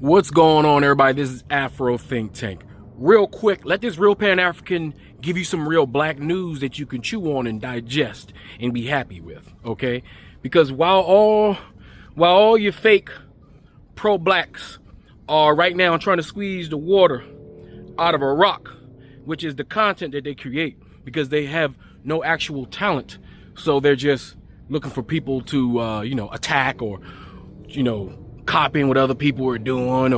What's going on, everybody? This is Afro Think Tank. Real quick, let this real Pan-African give you some real black news that you can chew on and digest and be happy with, okay? Because while all your fake pro-blacks are right now trying to squeeze the water out of a rock, which is the content that they create, because they have no actual talent, so they're just looking for people to attack or copying what other people are doing,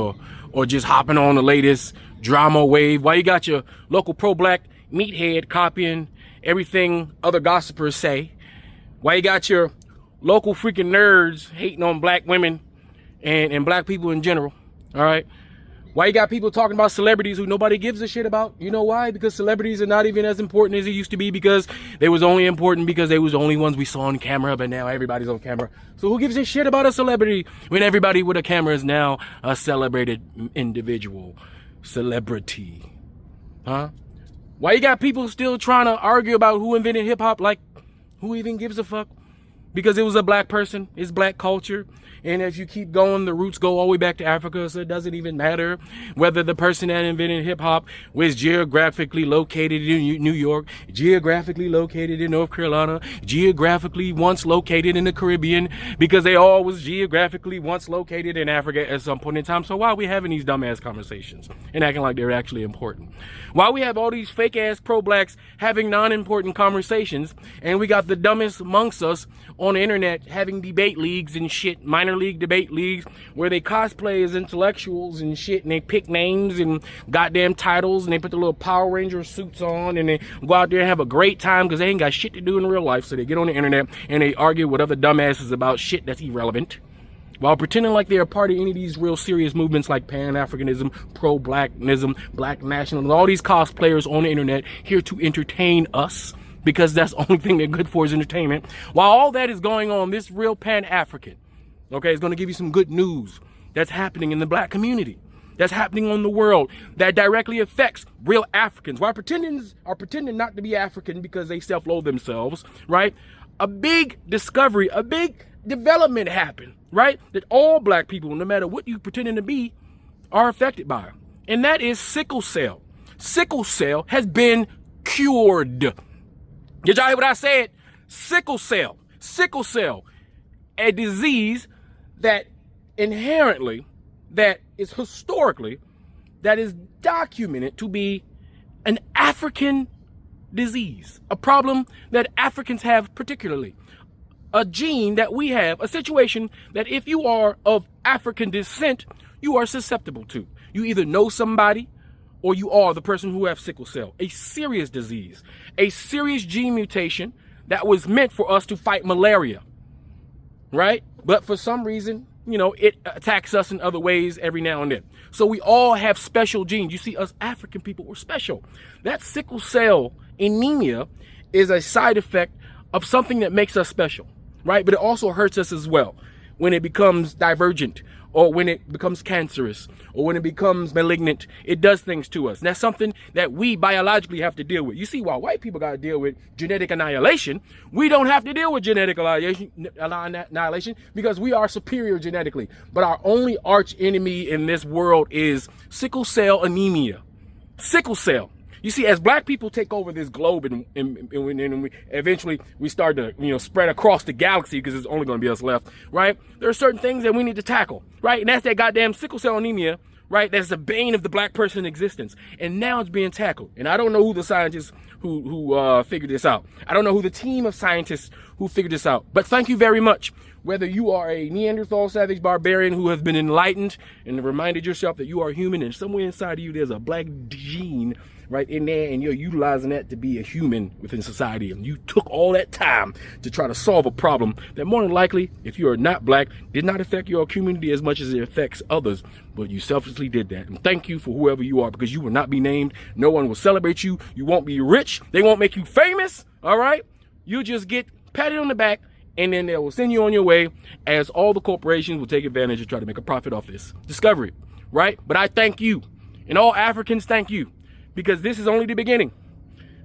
or just hopping on the latest drama wave. While you got your local pro-black meathead copying everything other gossipers say. While you got your local freaking nerds hating on black women and black people in general. All right. Why you got people talking about celebrities who nobody gives a shit about? You know why? Because celebrities are not even as important as it used to be, because they was only important because they was the only ones we saw on camera, but now everybody's on camera. So who gives a shit about a celebrity when everybody with a camera is now a celebrated individual celebrity? Huh? Why you got people still trying to argue about who invented hip hop? Like, who even gives a fuck? Because it was a black person, it's black culture. And if you keep going, the roots go all the way back to Africa, so it doesn't even matter whether the person that invented hip-hop was geographically located in New York, geographically located in North Carolina, geographically once located in the Caribbean, because they all was geographically once located in Africa at some point in time. So why are we having these dumbass conversations and acting like they're actually important? Why we have all these fake-ass pro-blacks having non-important conversations, and we got the dumbest amongst us on the internet having debate leagues and shit, minor league debate leagues, where they cosplay as intellectuals and shit, and they pick names and goddamn titles, and they put the little Power Ranger suits on, and they go out there and have a great time because they ain't got shit to do in real life. So they get on the internet and they argue with other dumbasses about shit that's irrelevant, while pretending like they're a part of any of these real serious movements like Pan-Africanism, pro-blacknism, black nationalism, all these cosplayers on the internet here to entertain us, because that's the only thing they're good for is entertainment. While all that is going on, this real Pan-African, okay, is going to give you some good news that's happening in the black community, that's happening on the world, that directly affects real Africans. While pretending not to be African because they self-loathe themselves, right? A big discovery, a big development happened, right? That all black people, no matter what you pretending to be, are affected by. And that is sickle cell. Sickle cell has been cured. Did y'all hear what I said? Sickle cell. Sickle cell. A disease that inherently, that is historically, that is documented to be an African disease. A problem that Africans have particularly. A gene that we have, a situation that if you are of African descent, you are susceptible to. You either know somebody or you are the person who has sickle cell. A serious disease, a serious gene mutation that was meant for us to fight malaria, right? But for some reason, it attacks us in other ways every now and then. So we all have special genes. You see, us African people, we're special. That sickle cell anemia is a side effect of something that makes us special, right? But it also hurts us as well when it becomes divergent, or when it becomes cancerous, or when it becomes malignant. It does things to us. And that's something that we biologically have to deal with. You see, while white people got to deal with genetic annihilation, we don't have to deal with genetic annihilation because we are superior genetically. But our only arch enemy in this world is sickle cell anemia. Sickle cell. You see, as black people take over this globe and eventually we start to, spread across the galaxy, because it's only going to be us left, right? There are certain things that we need to tackle, right? And that's that goddamn sickle cell anemia, right? That's the bane of the black person's existence. And now it's being tackled. And I don't know who the scientists who figured this out. I don't know who the team of scientists who figured this out. But thank you very much. Whether you are a Neanderthal savage barbarian who has been enlightened and reminded yourself that you are human, and somewhere inside of you there's a black gene right in there, and you're utilizing that to be a human within society, and you took all that time to try to solve a problem that more than likely, if you are not black, did not affect your community as much as it affects others, but you selfishly did that. And thank you for whoever you are, because you will not be named. No one will celebrate you. You won't be rich. They won't make you famous. All right? You just get patted on the back, and then they will send you on your way, as all the corporations will take advantage and try to make a profit off this discovery, right? But I thank you, and all Africans thank you, because this is only the beginning.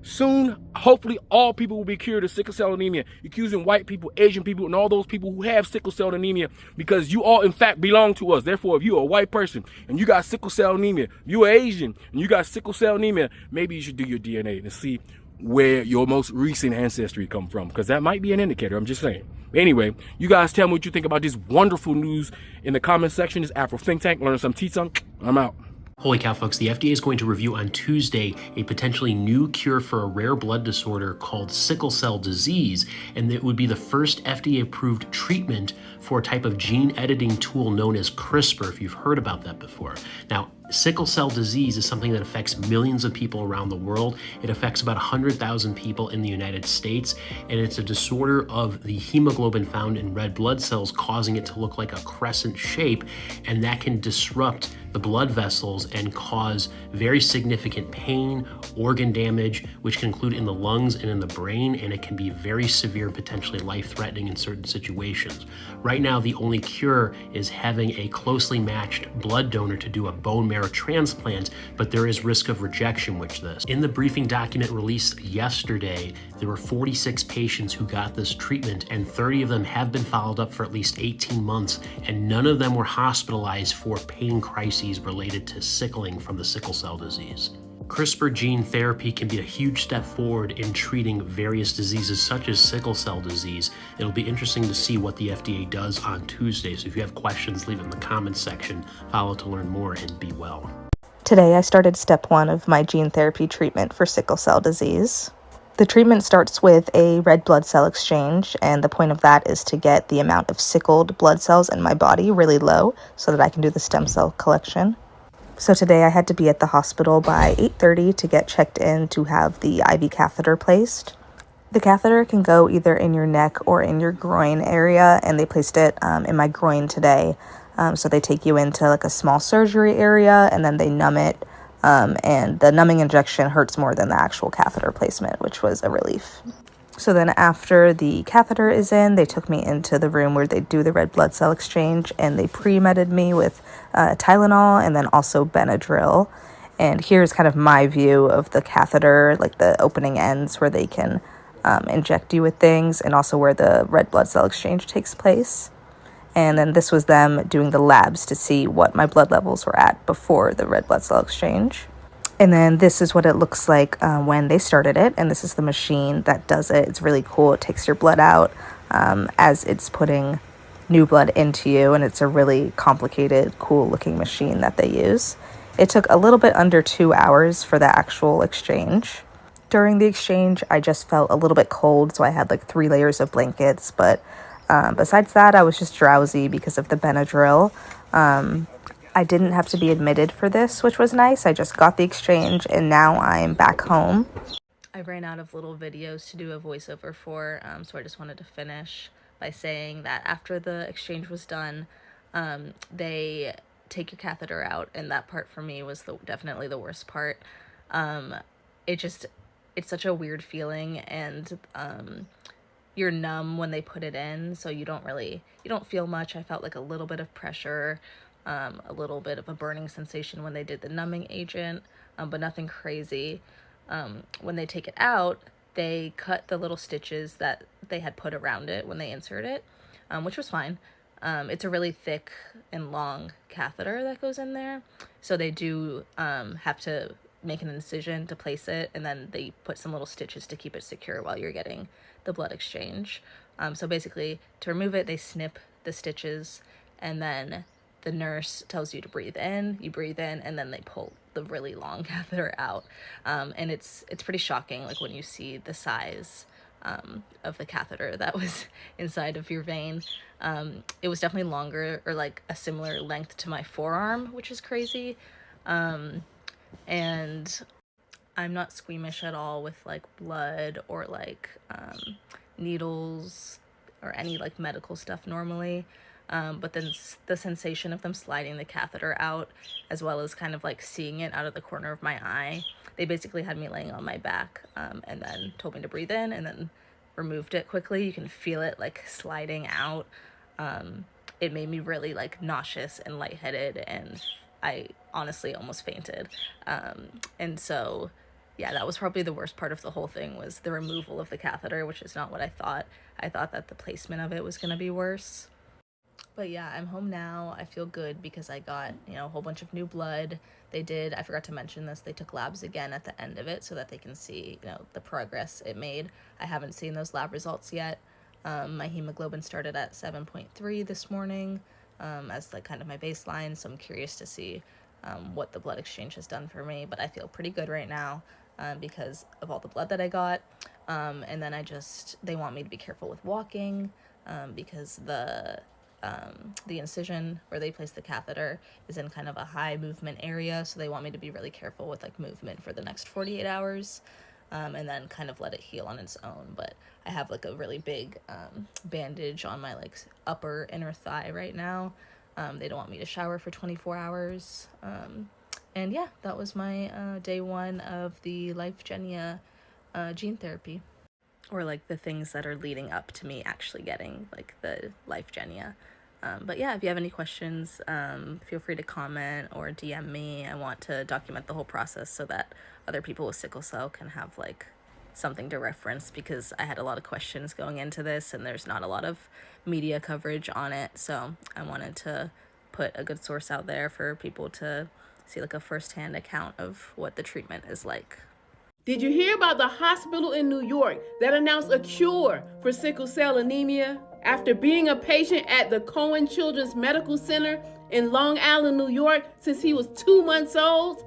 Soon, hopefully, all people will be cured of sickle cell anemia, accusing white people, Asian people, and all those people who have sickle cell anemia, because you all, in fact, belong to us. Therefore, if you're a white person and you got sickle cell anemia, you're Asian and you got sickle cell anemia, maybe you should do your DNA and see where your most recent ancestry come from, because that might be an indicator. I'm just saying. Anyway, you guys tell me what you think about this wonderful news in the comment section. This Afro Think Tank. Learn some T-Tunk. I'm out. Holy cow, folks, the FDA is going to review on Tuesday a potentially new cure for a rare blood disorder called sickle cell disease, and it would be the first FDA-approved treatment for a type of gene editing tool known as CRISPR, if you've heard about that before. Now, sickle cell disease is something that affects millions of people around the world. It affects about 100,000 people in the United States, and it's a disorder of the hemoglobin found in red blood cells, causing it to look like a crescent shape, and that can disrupt the blood vessels and cause very significant pain, organ damage, which can include in the lungs and in the brain, and it can be very severe, potentially life-threatening in certain situations. Right now, the only cure is having a closely matched blood donor to do a bone marrow transplant, but there is risk of rejection with this. In the briefing document released yesterday, there were 46 patients who got this treatment, and 30 of them have been followed up for at least 18 months, and none of them were hospitalized for pain crises related to sickling from the sickle cell disease. CRISPR gene therapy can be a huge step forward in treating various diseases such as sickle cell disease. It'll be interesting to see what the FDA does on Tuesday. So if you have questions, leave it in the comments section. Follow to learn more, and be well. Today I started step 1 of my gene therapy treatment for sickle cell disease. The treatment starts with a red blood cell exchange, and the point of that is to get the amount of sickled blood cells in my body really low so that I can do the stem cell collection. So today I had to be at the hospital by 8:30 to get checked in to have the IV catheter placed. The catheter can go either in your neck or in your groin area, and they placed it in my groin today. So they take you into like a small surgery area, and then they numb it, and the numbing injection hurts more than the actual catheter placement, which was a relief. So then after the catheter is in, they took me into the room where they do the red blood cell exchange, and they pre-medded me with Tylenol and then also Benadryl. And here's kind of my view of the catheter, like the opening ends where they can inject you with things, and also where the red blood cell exchange takes place. And then this was them doing the labs to see what my blood levels were at before the red blood cell exchange. And then this is what it looks like when they started it. And this is the machine that does it. It's really cool. It takes your blood out as it's putting new blood into you. And it's a really complicated, cool looking machine that they use. It took a little bit under 2 hours for the actual exchange. During the exchange, I just felt a little bit cold. So I had like 3 layers of blankets. But besides that, I was just drowsy because of the Benadryl. I didn't have to be admitted for this, which was nice. I just got the exchange, and now I'm back home. I ran out of little videos to do a voiceover for, so I just wanted to finish by saying that after the exchange was done, they take your catheter out, and that part for me was definitely the worst part. It's such a weird feeling, and you're numb when they put it in, so you don't feel much. I felt like a little bit of pressure, a little bit of a burning sensation when they did the numbing agent, but nothing crazy. When they take it out, they cut the little stitches that they had put around it when they insert it, which was fine. It's a really thick and long catheter that goes in there, so they do have to make an incision to place it, and then they put some little stitches to keep it secure while you're getting the blood exchange. So basically, to remove it, they snip the stitches, and then the nurse tells you to breathe in, you breathe in, and then they pull the really long catheter out. And it's pretty shocking, like when you see the size of the catheter that was inside of your vein. It was definitely longer, or like a similar length to my forearm, which is crazy. And I'm not squeamish at all with like blood or like needles or any like medical stuff normally. But then the sensation of them sliding the catheter out, as well as kind of like seeing it out of the corner of my eye, they basically had me laying on my back, and then told me to breathe in, and then removed it quickly. You can feel it like sliding out. It made me really like nauseous and lightheaded, and I honestly almost fainted. And so Yeah, that was probably the worst part of the whole thing, was the removal of the catheter, which is not what I thought. I thought that the placement of it was going to be worse. But yeah, I'm home now. I feel good because I got, a whole bunch of new blood. I forgot to mention this, they took labs again at the end of it so that they can see, the progress it made. I haven't seen those lab results yet. My hemoglobin started at 7.3 this morning as like kind of my baseline. So I'm curious to see what the blood exchange has done for me. But I feel pretty good right now because of all the blood that I got. And then they want me to be careful with walking because the incision where they place the catheter is in kind of a high movement area, so they want me to be really careful with like movement for the next 48 hours and then kind of let it heal on its own. But I have like a really big bandage on my like upper inner thigh right now. They don't want me to shower for 24 hours. And yeah, that was my day one of the Lyfgenia gene therapy, or like the things that are leading up to me actually getting like the Lyfgenia. But yeah, if you have any questions, feel free to comment or DM me. I want to document the whole process so that other people with sickle cell can have like something to reference, because I had a lot of questions going into this and there's not a lot of media coverage on it. So I wanted to put a good source out there for people to see like a firsthand account of what the treatment is like. Did you hear about the hospital in New York that announced a cure for sickle cell anemia? After being a patient at the Cohen Children's Medical Center in Long Island, New York, since he was 2 months old,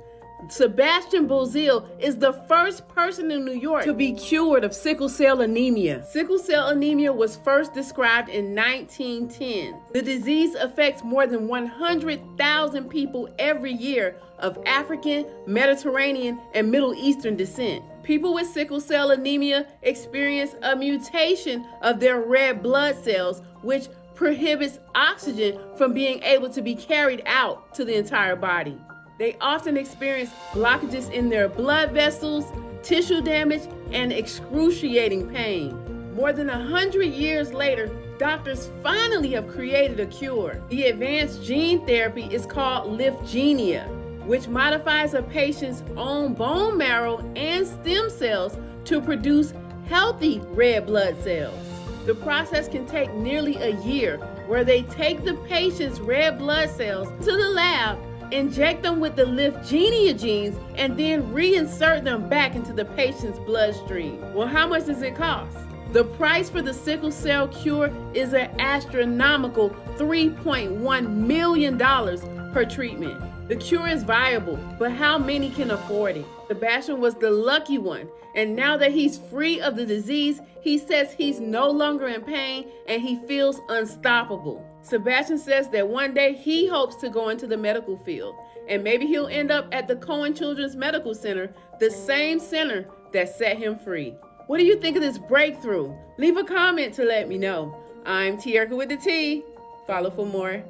Sebastian Bozil is the first person in New York to be cured of sickle cell anemia. Sickle cell anemia was first described in 1910. The disease affects more than 100,000 people every year of African, Mediterranean, and Middle Eastern descent. People with sickle cell anemia experience a mutation of their red blood cells, which prohibits oxygen from being able to be carried out to the entire body. They often experience blockages in their blood vessels, tissue damage, and excruciating pain. More than 100 years later, doctors finally have created a cure. The advanced gene therapy is called Lyfgenia, which modifies a patient's own bone marrow and stem cells to produce healthy red blood cells. The process can take nearly a year, where they take the patient's red blood cells to the lab, inject them with the Lyfgenia genes, and then reinsert them back into the patient's bloodstream. Well, how much does it cost? The price for the sickle cell cure is an astronomical $3.1 million per treatment. The cure is viable, but how many can afford it? Sebastian was the lucky one, and now that he's free of the disease, he says he's no longer in pain and he feels unstoppable. Sebastian says that one day he hopes to go into the medical field, and maybe he'll end up at the Cohen Children's Medical Center, the same center that set him free. What do you think of this breakthrough? Leave a comment to let me know. I'm Tierka with the T. Follow for more.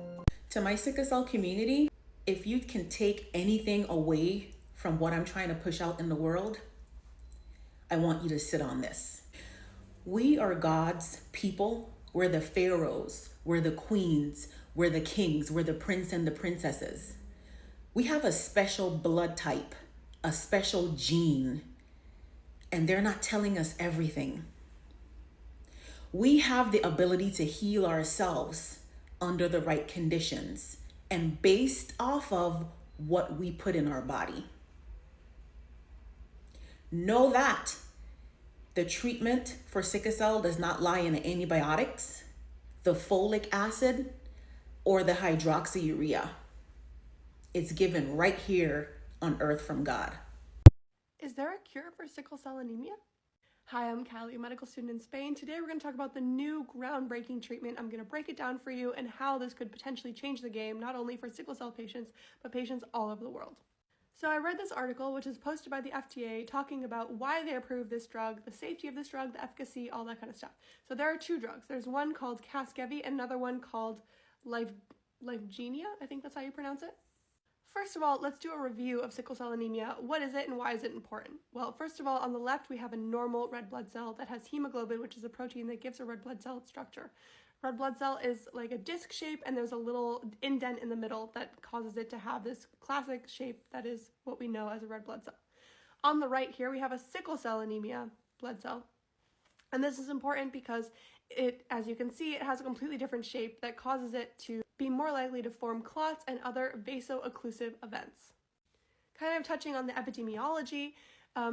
To my sickle cell community, if you can take anything away from what I'm trying to push out in the world, I want you to sit on this. We are God's people. We're the pharaohs, we're the queens, we're the kings, we're the prince and the princesses. We have a special blood type, a special gene, and they're not telling us everything. We have the ability to heal ourselves under the right conditions and based off of what we put in our body. Know that the treatment for sickle cell does not lie in the antibiotics, the folic acid, or the hydroxyurea. It's given right here on earth from God. Is there a cure for sickle cell anemia? Hi, I'm Callie, a medical student in Spain. Today we're going to talk about the new groundbreaking treatment. I'm going to break it down for you and how this could potentially change the game, not only for sickle cell patients, but patients all over the world. So I read this article, which is posted by the FDA, talking about why they approved this drug, the safety of this drug, the efficacy, all that kind of stuff. So there are two drugs. There's one called Casgevy and another one called Lyfgenia. I think that's how you pronounce it. First of all, let's do a review of sickle cell anemia. What is it and why is it important? Well, first of all, on the left, we have a normal red blood cell that has hemoglobin, which is a protein that gives a red blood cell its structure. Red blood cell is like a disc shape, and there's a little indent in the middle that causes it to have this classic shape that is what we know as a red blood cell. On the right here, we have a sickle cell anemia blood cell. And this is important because it, as you can see, it has a completely different shape that causes it to be more likely to form clots and other vaso-occlusive events. Kind of touching on the epidemiology,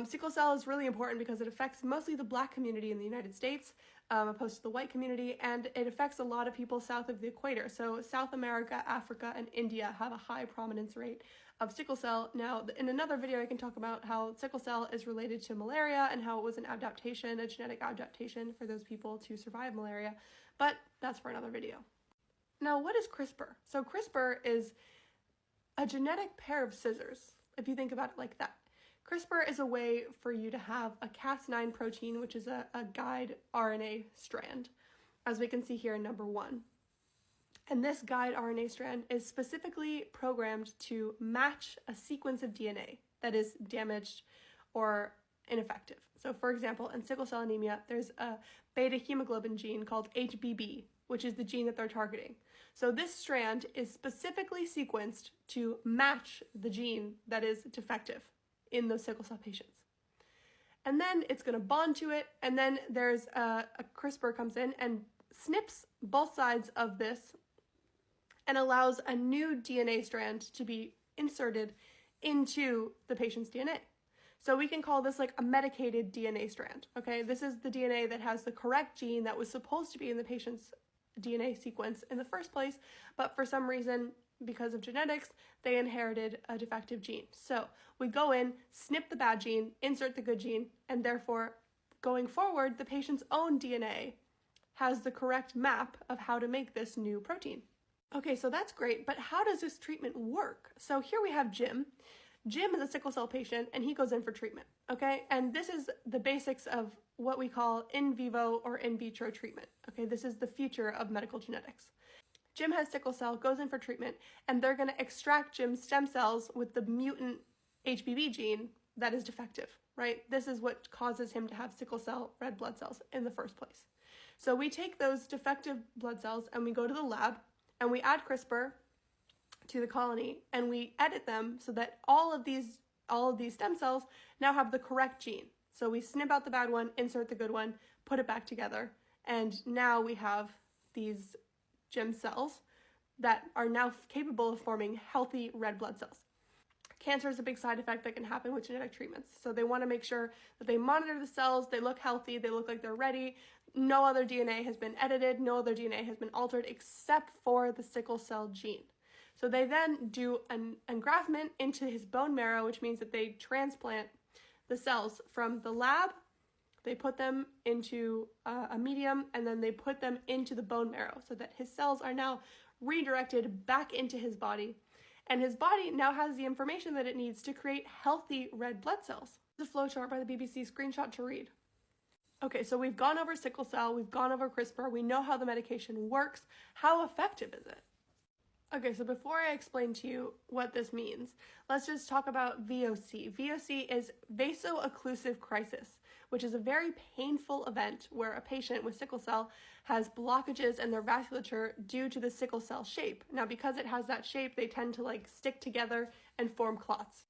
sickle cell is really important because it affects mostly the Black community in the United States, opposed to the white community, and it affects a lot of people south of the equator. So South America, Africa, and India have a high prominence rate of sickle cell. Now, in another video, I can talk about how sickle cell is related to malaria and how it was an adaptation, a genetic adaptation for those people to survive malaria, but that's for another video. Now, what is CRISPR? So CRISPR is a genetic pair of scissors, if you think about it like that. CRISPR is a way for you to have a Cas9 protein, which is a guide RNA strand, as we can see here in number 1. And this guide RNA strand is specifically programmed to match a sequence of DNA that is damaged or ineffective. So for example, in sickle cell anemia, there's a beta hemoglobin gene called HBB, which is the gene that they're targeting. So this strand is specifically sequenced to match the gene that is defective in those sickle cell patients. And then it's going to bond to it, and then there's a CRISPR comes in and snips both sides of this and allows a new DNA strand to be inserted into the patient's DNA. So we can call this like a medicated DNA strand, okay? This is the DNA that has the correct gene that was supposed to be in the patient's DNA sequence in the first place, but for some reason, because of genetics, they inherited a defective gene. So we go in, snip the bad gene, insert the good gene, and therefore, going forward, the patient's own DNA has the correct map of how to make this new protein. Okay, so that's great, but how does this treatment work? So here we have Jim. Jim is a sickle cell patient, and he goes in for treatment, okay? And this is the basics of what we call in vivo or in vitro treatment, okay? This is the future of medical genetics. Jim has sickle cell, goes in for treatment, and they're going to extract Jim's stem cells with the mutant HBB gene that is defective, right? This is what causes him to have sickle cell red blood cells in the first place. So we take those defective blood cells and we go to the lab and we add CRISPR to the colony and we edit them so that all of these stem cells now have the correct gene. So we snip out the bad one, insert the good one, put it back together, and now we have these Jim cells that are now capable of forming healthy red blood cells. Cancer is a big side effect that can happen with genetic treatments. So they want to make sure that they monitor the cells, they look healthy, they look like they're ready. No other DNA has been edited, no other DNA has been altered except for the sickle cell gene. So they then do an engraftment into his bone marrow, which means that they transplant the cells from the lab, they put them into a medium, and then they put them into the bone marrow so that his cells are now redirected back into his body. And his body now has the information that it needs to create healthy red blood cells. The flowchart by the BBC screenshot to read. Okay, so we've gone over sickle cell, we've gone over CRISPR, we know how the medication works. How effective is it? Okay, so before I explain to you what this means, let's just talk about VOC. VOC is vaso-occlusive crisis, which is a very painful event where a patient with sickle cell has blockages in their vasculature due to the sickle cell shape. Now, because it has that shape, they tend to like stick together and form clots.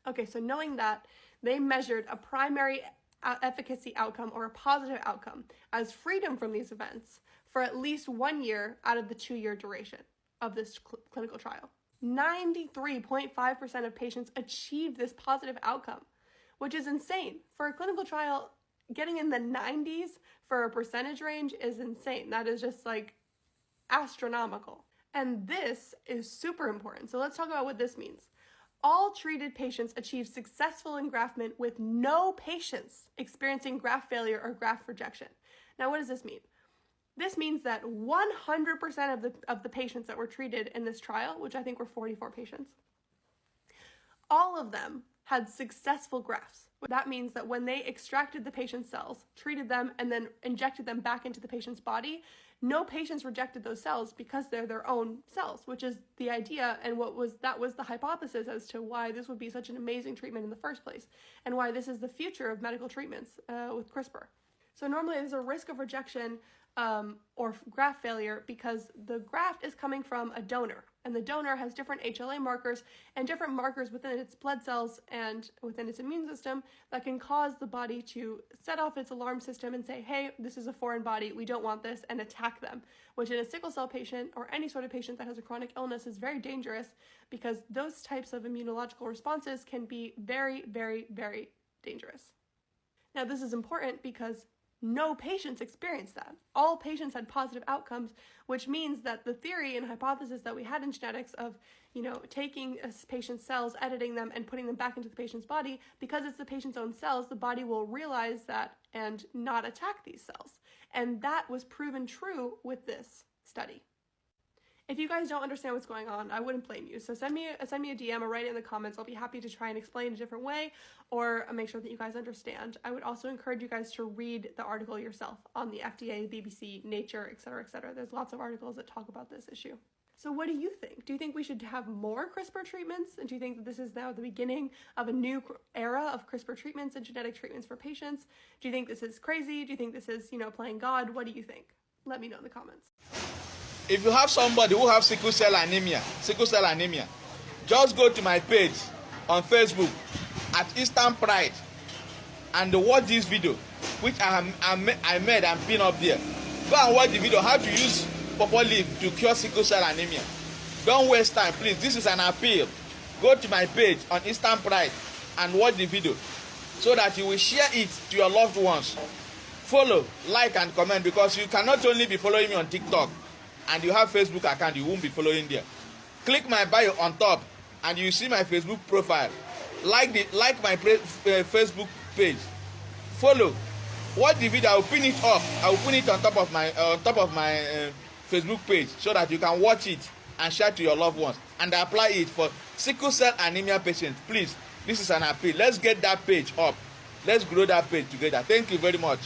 Okay, so knowing that, they measured a primary efficacy outcome or a positive outcome as freedom from these events for at least 1 year out of the 2-year duration of this clinical trial. 93.5% of patients achieved this positive outcome, which is insane. For a clinical trial, getting in the 90s for a percentage range is insane. That is just like astronomical. And this is super important. So let's talk about what this means. All treated patients achieved successful engraftment with no patients experiencing graft failure or graft rejection. Now, what does this mean? This means that 100% of the patients that were treated in this trial, which I think were 44 patients, all of them had successful grafts. That means that when they extracted the patient's cells, treated them, and then injected them back into the patient's body, no patients rejected those cells because they're their own cells, which is the idea and that was the hypothesis as to why this would be such an amazing treatment in the first place and why this is the future of medical treatments with CRISPR. So normally there's a risk of rejection or graft failure because the graft is coming from a donor And the donor has different HLA markers and different markers within its blood cells and within its immune system that can cause the body to set off its alarm system and say, hey, this is a foreign body, we don't want this, and attack them, which in a sickle cell patient or any sort of patient that has a chronic illness is very dangerous because those types of immunological responses can be very, very, very dangerous. Now, this is important because no patients experienced that. All patients had positive outcomes, which means that the theory and hypothesis that we had in genetics of, taking a patient's cells, editing them, and putting them back into the patient's body, because it's the patient's own cells, the body will realize that and not attack these cells. And that was proven true with this study. If you guys don't understand what's going on, I wouldn't blame you. So send me a DM or write it in the comments. I'll be happy to try and explain a different way or make sure that you guys understand. I would also encourage you guys to read the article yourself on the FDA, BBC, Nature, etc., etc. There's lots of articles that talk about this issue. So what do you think? Do you think we should have more CRISPR treatments? And do you think that this is now the beginning of a new era of CRISPR treatments and genetic treatments for patients? Do you think this is crazy? Do you think this is, playing God? What do you think? Let me know in the comments. If you have somebody who has sickle cell anemia, just go to my page on Facebook at Eastern Pride and watch this video, which I made and pinned up there. Go and watch the video, how to use pawpaw leaf to cure sickle cell anemia. Don't waste time, please. This is an appeal. Go to my page on Eastern Pride and watch the video so that you will share it to your loved ones. Follow, like, and comment, because you cannot only be following me on TikTok and you have Facebook account, you won't be following there. Click my bio on top and you see my Facebook profile. Like my Facebook page. Follow. Watch the video. I will pin it up. I will pin it on top of my Facebook page so that you can watch it and share to your loved ones and apply it for sickle cell anemia patients. Please, this is an appeal. Let's get that page up. Let's grow that page together. Thank you very much.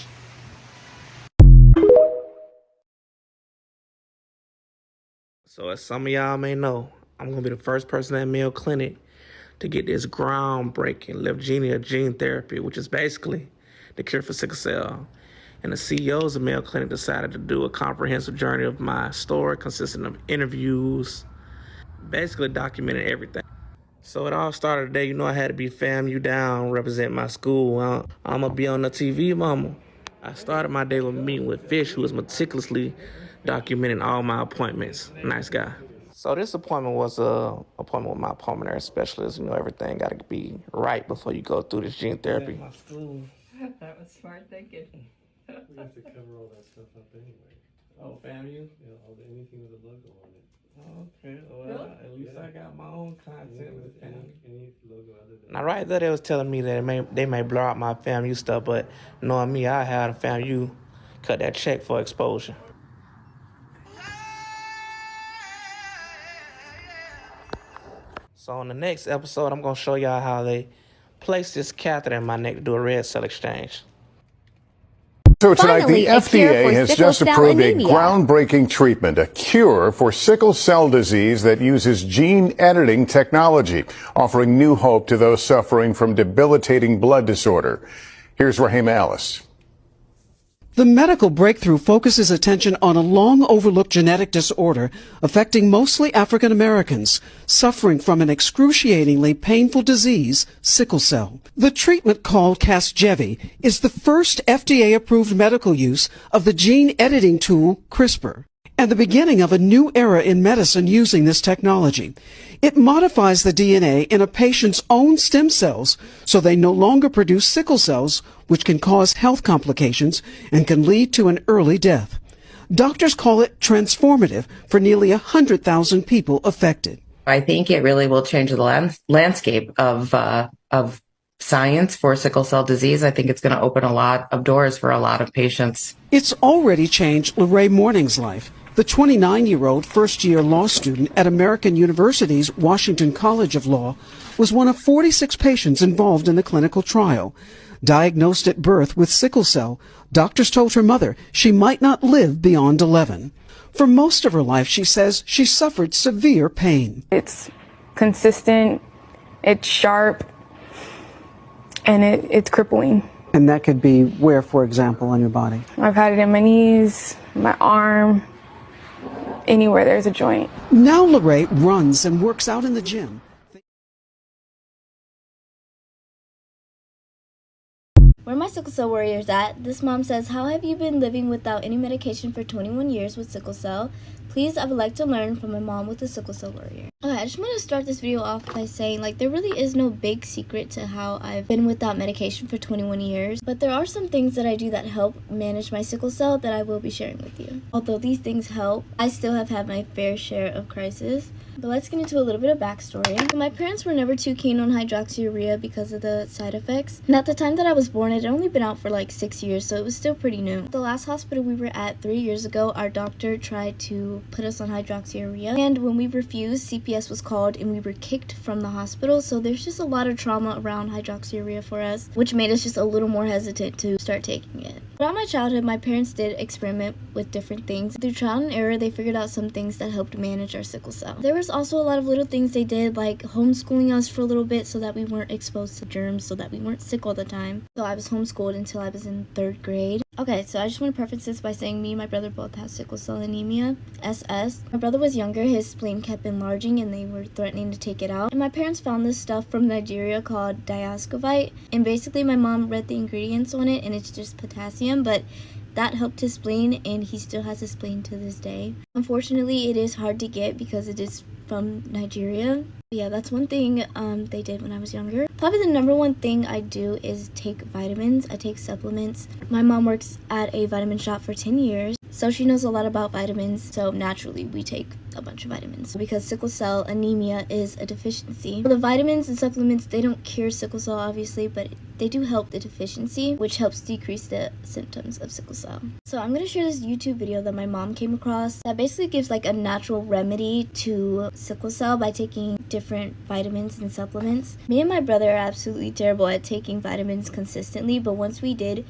So as some of y'all may know, I'm going to be the first person at Mayo Clinic to get this groundbreaking Lyfgenia gene therapy, which is basically the cure for sickle cell. And the CEOs of Mayo Clinic decided to do a comprehensive journey of my story consisting of interviews, basically documenting everything. So it all started today. I had to be FAMU down, represent my school. I'm going to be on the TV, mama. I started my day with a meeting with Fish, who was meticulously documenting all my appointments. Nice guy. So this appointment was an appointment with my pulmonary specialist. Everything got to be right before you go through this gene therapy. My school. That was smart thinking. We have to cover all that stuff up anyway. Oh, FAMU? Yeah, anything with a logo on it. Okay, well, at least I got my own content with any logo other than. Now, right there, they was telling me that they may blur out my FAMU stuff, but knowing me, I had a FAMU cut that check for exposure. So on the next episode, I'm going to show y'all how they place this catheter in my neck to do a red cell exchange. So tonight, the FDA has just approved a groundbreaking treatment, a cure for sickle cell disease that uses gene editing technology, offering new hope to those suffering from debilitating blood disorder. Here's Rahima Ellis. The medical breakthrough focuses attention on a long-overlooked genetic disorder affecting mostly African Americans suffering from an excruciatingly painful disease, sickle cell. The treatment, called Casgevy, is the first FDA-approved medical use of the gene editing tool CRISPR, and the beginning of a new era in medicine using this technology. It modifies the DNA in a patient's own stem cells so they no longer produce sickle cells, which can cause health complications and can lead to an early death. Doctors call it transformative for nearly 100,000 people affected. I think it really will change the landscape of science for sickle cell disease. I think it's going to open a lot of doors for a lot of patients. It's already changed Lorraine Morning's life. The 29-year-old first-year law student at American University's Washington College of Law was one of 46 patients involved in the clinical trial. Diagnosed at birth with sickle cell, doctors told her mother she might not live beyond 11. For most of her life, she says, she suffered severe pain. It's consistent, it's sharp, and it's crippling. And that could be where, for example, on your body? I've had it in my knees, my arm, anywhere there's a joint. Now Lorraine runs and works out in the gym. Where my sickle cell warriors at? This mom says, how have you been living without any medication for 21 years with sickle cell? Please, I would like to learn from a mom with a sickle cell warrior. Okay, I just want to start this video off by saying, like, there really is no big secret to how I've been without medication for 21 years, but there are some things that I do that help manage my sickle cell that I will be sharing with you. Although these things help, I still have had my fair share of crises. But let's get into a little bit of backstory. My parents were never too keen on hydroxyurea because of the side effects. And at the time that I was born, it had only been out for like 6 years, so it was still pretty new. The last hospital we were at 3 years ago, our doctor tried to put us on hydroxyurea. And when we refused, CPS was called and we were kicked from the hospital. So there's just a lot of trauma around hydroxyurea for us, which made us just a little more hesitant to start taking it. Throughout my childhood, my parents did experiment with different things. Through trial and error, they figured out some things that helped manage our sickle cell. There was also a lot of little things they did, like homeschooling us for a little bit so that we weren't exposed to germs, so that we weren't sick all the time. So I was homeschooled until I was in 3rd grade. Okay, so I just want to preface this by saying me and my brother both have sickle cell anemia, SS. My brother was younger, his spleen kept enlarging and they were threatening to take it out. And my parents found this stuff from Nigeria called diascovite. And basically my mom read the ingredients on it and it's just potassium, but that helped his spleen and he still has a spleen to this day. Unfortunately, it is hard to get because it is from Nigeria. Yeah, that's one thing they did when I was younger. Probably the number one thing I do is take vitamins. I take supplements. My mom works at a vitamin shop for 10 years, so she knows a lot about vitamins. So naturally, we take a bunch of vitamins because sickle cell anemia is a deficiency. The vitamins and supplements, they don't cure sickle cell, obviously, but they do help the deficiency, which helps decrease the symptoms of sickle cell. So I'm going to share this YouTube video that my mom came across that basically gives like a natural remedy to sickle cell by taking different vitamins and supplements. Me and my brother are absolutely terrible at taking vitamins consistently, but once we did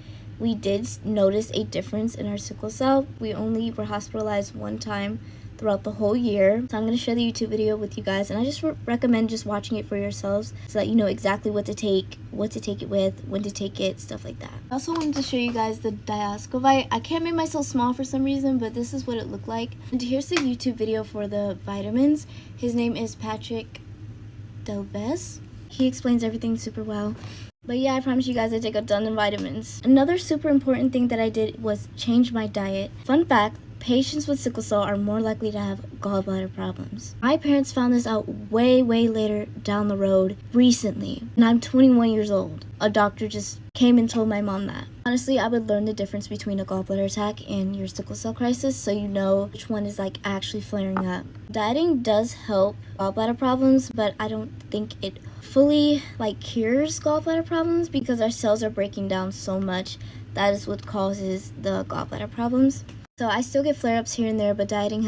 notice a difference in our sickle cell. We only were hospitalized one time throughout the whole year. So I'm going to share the YouTube video with you guys, and I just recommend just watching it for yourselves so that you know exactly what to take it with, when to take it, stuff like that. I also wanted to show you guys the diascovite. I can't make myself small for some reason, but this is what it looked like. And here's the YouTube video for the vitamins. His name is Patrick Delves. He explains everything super well. But yeah, I promise you guys I take a ton of vitamins. Another super important thing that I did was change my diet. Fun fact, patients with sickle cell are more likely to have gallbladder problems. My parents found this out way later down the road recently, and I'm 21 years old. A doctor just came and told my mom that. Honestly, I would learn the difference between a gallbladder attack and your sickle cell crisis so you know which one is like actually flaring up. Dieting does help gallbladder problems, but I don't think it fully like cures gallbladder problems because our cells are breaking down so much. That is what causes the gallbladder problems. So I still get flare-ups here and there, but changing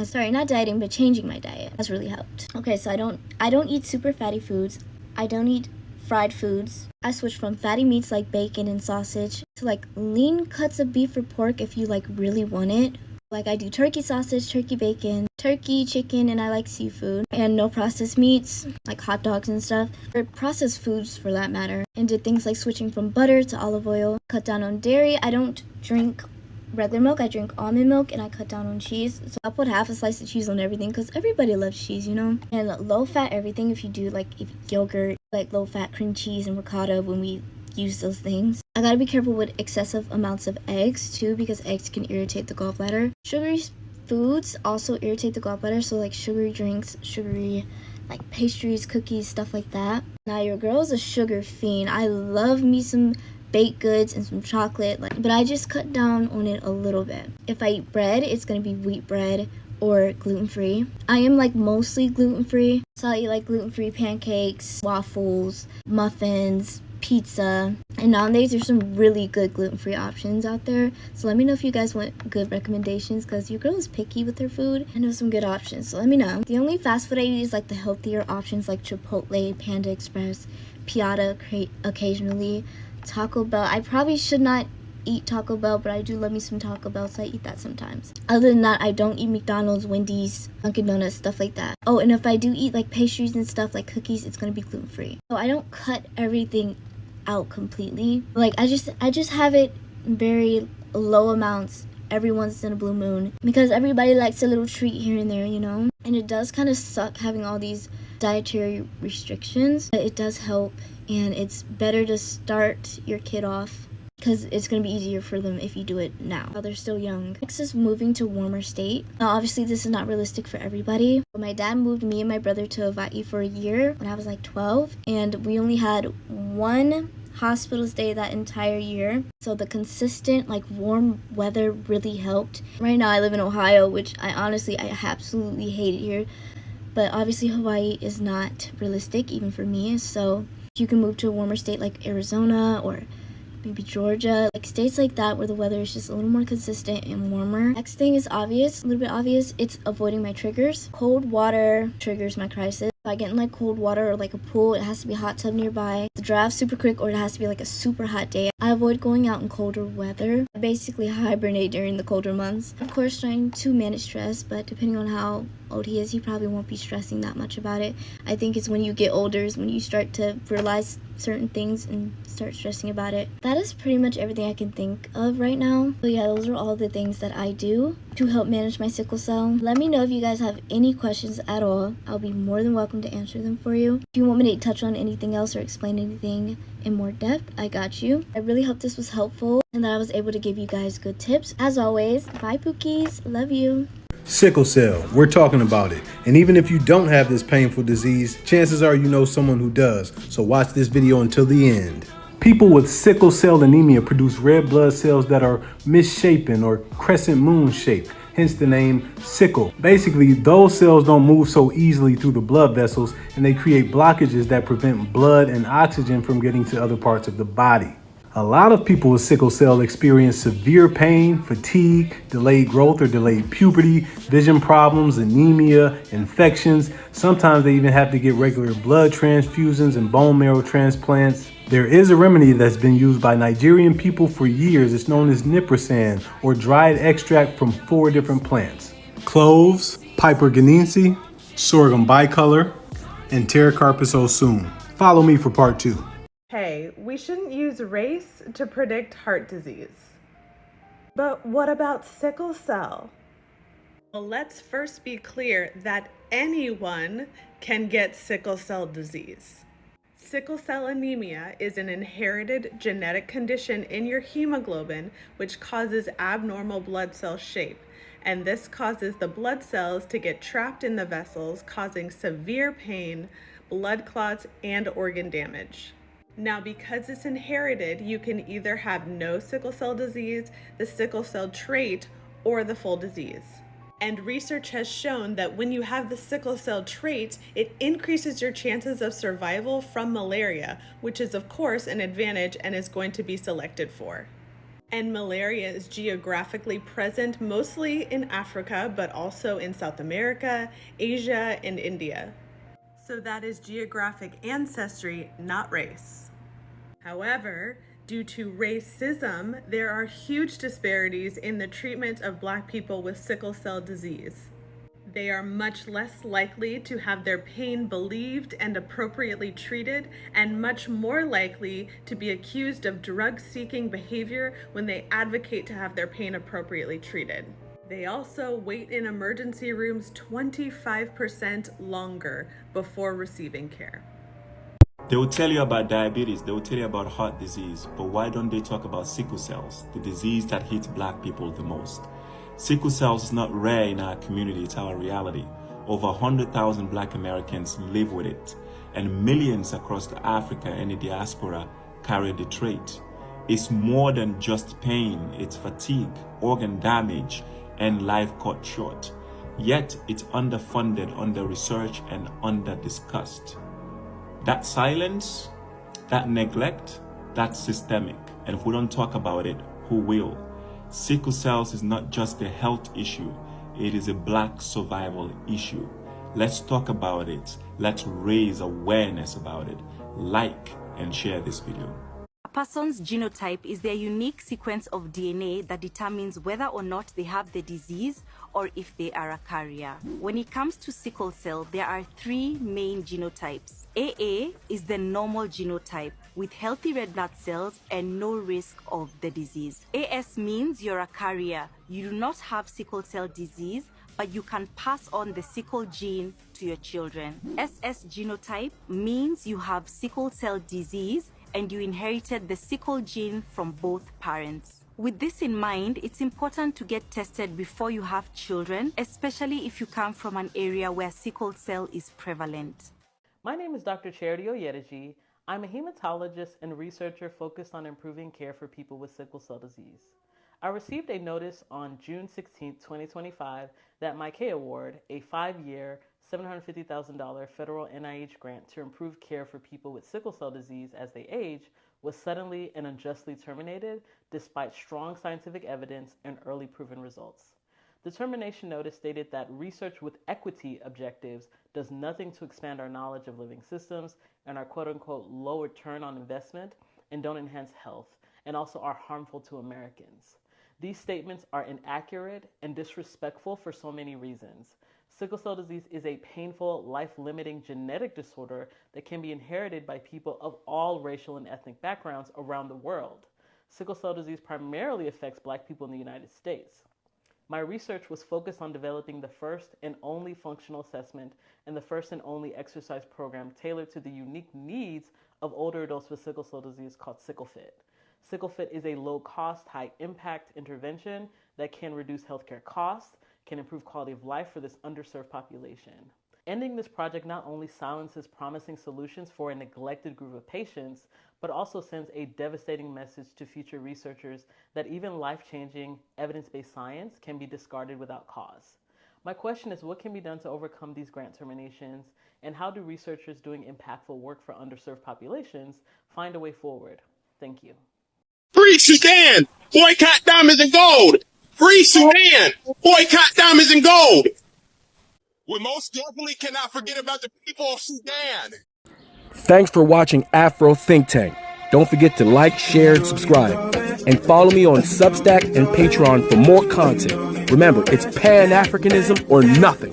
my diet has really helped. Okay, so I don't eat super fatty foods. I don't eat fried foods. I switch from fatty meats like bacon and sausage to like lean cuts of beef or pork if you like really want it. Like I do turkey sausage, turkey bacon, turkey, chicken, and I like seafood. And no processed meats, like hot dogs and stuff. Or processed foods for that matter. And did things like switching from butter to olive oil. Cut down on dairy. I don't drink regular milk, I drink almond milk, and I cut down on cheese. So I'll put half a slice of cheese on everything because everybody loves cheese, you know? And low fat everything if you do like yogurt, like low fat cream cheese and ricotta when we use those things. I gotta be careful with excessive amounts of eggs too because eggs can irritate the gallbladder. Sugary foods also irritate the gallbladder, so like sugary drinks, sugary like pastries, cookies, stuff like that. Now your girl is a sugar fiend. I love me some baked goods and some chocolate, but I just cut down on it a little bit. If I eat bread, it's gonna be wheat bread or gluten-free. I am like mostly gluten-free, so I eat like gluten-free pancakes, waffles, muffins, pizza, and nowadays there's some really good gluten-free options out there. So let me know if you guys want good recommendations because your girl is picky with her food. I know some good options, so let me know. The only fast food I eat is like the healthier options like Chipotle, Panda Express, Piata occasionally, Taco Bell. I probably should not eat Taco Bell, but I do love me some Taco Bell, so I eat that sometimes. Other than that, I don't eat McDonald's, Wendy's, Dunkin' Donuts, stuff like that. Oh, and if I do eat like pastries and stuff like cookies, it's gonna be gluten-free. So I don't cut everything out completely. Like I just have it very low amounts every once in a blue moon because everybody likes a little treat here and there, you know? And it does kind of suck having all these dietary restrictions, but it does help, and it's better to start your kid off because it's going to be easier for them if you do it now while they're still young. Next is moving to a warmer state. Now obviously this is not realistic for everybody, but my dad moved me and my brother to Hawaii for a year when I was like 12, and we only had one hospital stay that entire year, so the consistent like warm weather really helped. Right now I live in Ohio, which I absolutely hate it here, but obviously Hawaii is not realistic even for me, so you can move to a warmer state like Arizona or maybe Georgia, like states like that where the weather is just a little more consistent and warmer. Next thing is obvious, a little bit obvious, it's avoiding my triggers. Cold water triggers my crisis. If I get in like cold water or like a pool, it has to be a hot tub nearby, the draft super quick, or it has to be like a super hot day. I avoid going out in colder weather. I basically hibernate during the colder months. Of course, trying to manage stress, but depending on how old he is, he probably won't be stressing that much about it. I think it's when you get older is when you start to realize certain things and start stressing about it. That is pretty much everything I can think of right now. So yeah, those are all the things that I do to help manage my sickle cell. Let me know if you guys have any questions at all. I'll be more than welcome to answer them for you. If you want me to touch on anything else or explain anything in more depth, I got you. I really hope this was helpful and that I was able to give you guys good tips. As always, bye Pookies, love you. Sickle cell, we're talking about it. And even if you don't have this painful disease, chances are you know someone who does. So watch this video until the end. People with sickle cell anemia produce red blood cells that are misshapen or crescent moon shaped, hence the name sickle. Basically, those cells don't move so easily through the blood vessels, and they create blockages that prevent blood and oxygen from getting to other parts of the body. A lot of people with sickle cell experience severe pain, fatigue, delayed growth or delayed puberty, vision problems, anemia, infections. Sometimes they even have to get regular blood transfusions and bone marrow transplants. There is a remedy that's been used by Nigerian people for years. It's known as Niprosan, or dried extract from 4 different plants: cloves, Piper guineense, sorghum bicolor, and Pterocarpus osum. Follow me for part 2. Hey, we shouldn't use race to predict heart disease. But what about sickle cell? Well, let's first be clear that anyone can get sickle cell disease. Sickle cell anemia is an inherited genetic condition in your hemoglobin which causes abnormal blood cell shape, and this causes the blood cells to get trapped in the vessels, causing severe pain, blood clots, and organ damage. Now, because it's inherited, you can either have no sickle cell disease, the sickle cell trait, or the full disease. And research has shown that when you have the sickle cell trait, it increases your chances of survival from malaria, which is of course an advantage and is going to be selected for. And malaria is geographically present mostly in Africa, but also in South America, Asia, and India. So that is geographic ancestry, not race. However, due to racism, there are huge disparities in the treatment of Black people with sickle cell disease. They are much less likely to have their pain believed and appropriately treated, and much more likely to be accused of drug-seeking behavior when they advocate to have their pain appropriately treated. They also wait in emergency rooms 25% longer before receiving care. They will tell you about diabetes, they will tell you about heart disease, but why don't they talk about sickle cells, the disease that hits Black people the most? Sickle cells is not rare in our community, it's our reality. Over 100,000 Black Americans live with it, and millions across Africa and the diaspora carry the trait. It's more than just pain, it's fatigue, organ damage, and life cut short. Yet it's underfunded, under-researched, and under-discussed. That silence, that neglect, that's systemic. And if we don't talk about it, who will? Sickle cells is not just a health issue, it is a Black survival issue. Let's talk about it. Let's raise awareness about it. Like and share this video. A person's genotype is their unique sequence of DNA that determines whether or not they have the disease or if they are a carrier. When it comes to sickle cell, there are 3 main genotypes. AA is the normal genotype. with healthy red blood cells and no risk of the disease. AS means you're a carrier. You do not have sickle cell disease, but you can pass on the sickle gene to your children. SS genotype means you have sickle cell disease and you inherited the sickle gene from both parents. With this in mind, it's important to get tested before you have children, especially if you come from an area where sickle cell is prevalent. My name is Dr. Charity Oyedeji. I'm a hematologist and researcher focused on improving care for people with sickle cell disease. I received a notice on June 16, 2025 that my K Award, a 5-year, $750,000 federal NIH grant to improve care for people with sickle cell disease as they age, was suddenly and unjustly terminated despite strong scientific evidence and early proven results. The termination notice stated that research with equity objectives does nothing to expand our knowledge of living systems and are quote-unquote low return on investment and don't enhance health, and also are harmful to Americans. These statements are inaccurate and disrespectful for so many reasons. Sickle cell disease is a painful, life-limiting genetic disorder that can be inherited by people of all racial and ethnic backgrounds around the world. Sickle cell disease primarily affects Black people in the United States. My research was focused on developing the first and only functional assessment and the first and only exercise program tailored to the unique needs of older adults with sickle cell disease called SickleFit. SickleFit is a low-cost, high-impact intervention that can reduce healthcare costs, can improve quality of life for this underserved population. Ending this project not only silences promising solutions for a neglected group of patients, but also sends a devastating message to future researchers that even life-changing, evidence-based science can be discarded without cause. My question is, what can be done to overcome these grant terminations, and how do researchers doing impactful work for underserved populations find a way forward? Thank you. Free Sudan! Boycott diamonds and gold! Free Sudan! Boycott diamonds and gold! We most definitely cannot forget about the people of Sudan! Thanks for watching Afro Think Tank. Don't forget to like, share, and subscribe. And follow me on Substack and Patreon for more content. Remember, it's Pan-Africanism or nothing.